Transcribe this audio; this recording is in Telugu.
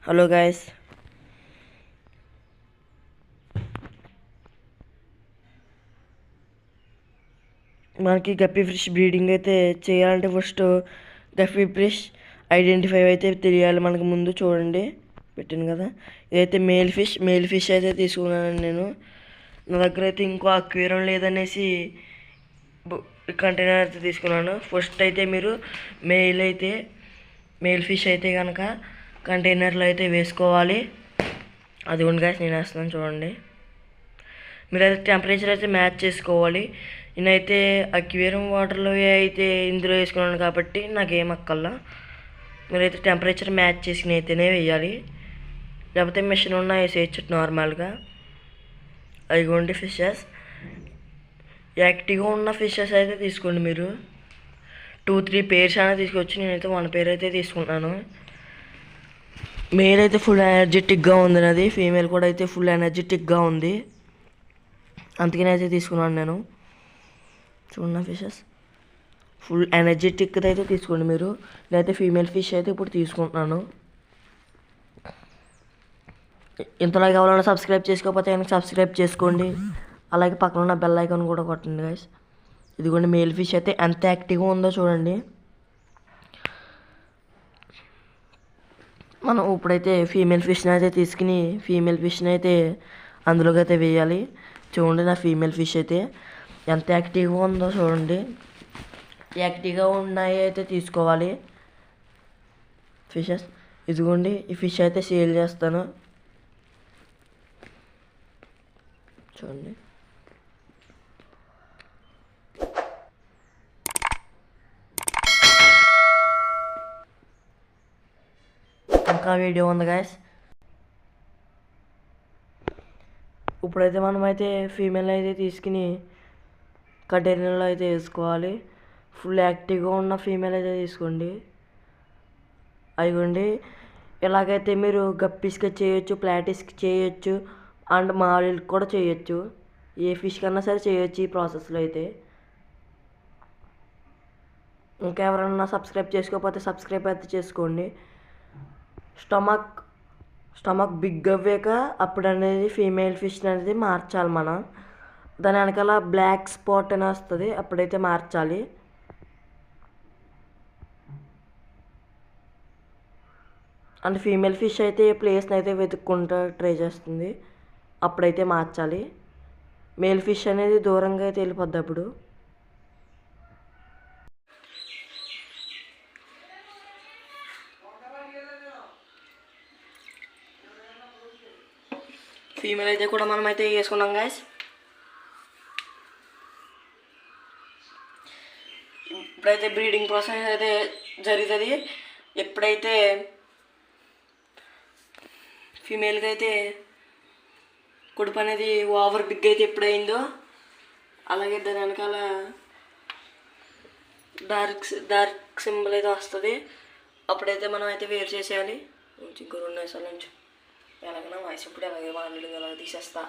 హలో గాయస్, మనకి గప్పీ ఫిష్ బ్రీడింగ్ అయితే చేయాలంటే ఫస్ట్ గప్పీ ఫిష్ ఐడెంటిఫై అయితే తెలియాలి మనకు. ముందు చూడండి పెట్టాను కదా, ఇదైతే మేల్ ఫిష్ అయితే తీసుకున్నాను నేను. నా దగ్గర అయితే ఇంకో అక్వేరియం లేదనేసి కంటైనర్ అయితే తీసుకున్నాను. ఫస్ట్ అయితే మీరు మేల్ ఫిష్ అయితే కనుక కంటైనర్లో అయితే వేసుకోవాలి. అది ఉండగా నేను వేస్తున్నాను చూడండి. మీరైతే టెంపరేచర్ అయితే మ్యాచ్ చేసుకోవాలి. నేనైతే అక్వేరియం వాటర్లో అయితే ఇందులో వేసుకున్నాను కాబట్టి నాకేం అక్కల్లా. మీరైతే టెంపరేచర్ మ్యాచ్ చేసుకుని అయితేనే వేయాలి, లేకపోతే మిషన్ ఉన్నా వేసేయచ్చు నార్మల్గా. అదిగోండి ఫిషెస్, యాక్టివ్గా ఉన్న ఫిషెస్ అయితే తీసుకోండి. మీరు 2-3 పేర్స్ అయినా తీసుకోవచ్చు. నేనైతే 1 పేర్ అయితే తీసుకుంటున్నాను. మేల్ అయితే ఫుల్ ఎనర్జెటిక్గా ఉంది, అది ఫీమేల్ కూడా అయితే ఫుల్ ఎనర్జెటిక్గా ఉంది, అందుకనే అయితే తీసుకున్నాను నేను. చూడండి ఫిషెస్ ఫుల్ ఎనర్జెటిక్ అయితే తీసుకోండి మీరు. నేనైతే ఫీమేల్ ఫిష్ అయితే ఇప్పుడు తీసుకుంటున్నాను. ఇంతలా కావాలన్నా సబ్స్క్రైబ్ చేసుకోకపోతే కనుక సబ్స్క్రైబ్ చేసుకోండి. అలాగే పక్కన ఉన్న బెల్ ఐకాన్ కూడా కొట్టండి గైస్. ఇదిగోండి మేల్ ఫిష్ అయితే ఎంత యాక్టివ్గా ఉందో చూడండి. మనం ఇప్పుడైతే ఫీమేల్ ఫిష్ని అయితే తీసుకుని ఫీమేల్ ఫిష్ని అయితే అందులోకి అయితే వేయాలి. చూడండి నా ఫీమేల్ ఫిష్ అయితే ఎంత యాక్టివ్గా ఉందో చూడండి. యాక్టివ్గా ఉన్నాయి అయితే తీసుకోవాలి ఫిషెస్. ఇదిగోండి ఈ ఫిష్ అయితే సేల్ చేస్తాను చూడండి. ఇంకా వీడియో ఉంది గాయస్. ఇప్పుడైతే మనమైతే ఫీమేల్ అయితే తీసుకుని కంటైనర్లో అయితే వేసుకోవాలి. ఫుల్ యాక్టివ్గా ఉన్న ఫీమేల్ అయితే తీసుకోండి. అదిగోండి ఇలాగైతే మీరు గప్పీస్కి చేయొచ్చు, ప్లాటిస్కి చేయొచ్చు, అండ్ మాలిల్కి కూడా చేయొచ్చు. ఏ ఫిష్ కన్నా సరే చేయొచ్చు ఈ ప్రాసెస్లో అయితే. ఇంకా ఎవరైనా సబ్స్క్రైబ్ చేసుకోకపోతే సబ్స్క్రైబ్ అయితే చేసుకోండి. స్టమక్ బిగ్ అవ్వాక అప్పుడు అనేది ఫీమేల్ ఫిష్ అనేది మార్చాలి మనం. దాని వెనకాల బ్లాక్ స్పాట్ అని వస్తుంది, అప్పుడైతే మార్చాలి. అండ్ ఫీమేల్ ఫిష్ అయితే ప్లేస్ని అయితే వెతుక్కుంటూ ట్రై చేస్తుంది, అప్పుడైతే మార్చాలి. మేల్ ఫిష్ అనేది దూరంగా అయితే వెళ్ళిపోద్ది అప్పుడు. ఫీమేల్ అయితే కూడా మనం అయితే వేసుకున్నాం గాయస్. ఇప్పుడైతే బ్రీడింగ్ ప్రాసెస్ అయితే జరుగుతుంది. ఎప్పుడైతే ఫీమేల్కి అయితే కుడుపు అనేది ఓవర్ బిగ్ అయితే ఎప్పుడైందో, అలాగే దాని వెనకాల డార్క్ సింబల్ అయితే వస్తుంది, అప్పుడైతే మనం అయితే వేరు చేసేయాలి. ఇంకో 2 నిమిషాల నుంచి ఎలాగైనా వాయిస్ ఇప్పుడు అలాగే మాట్లాడి అలాగే తీసేస్తా.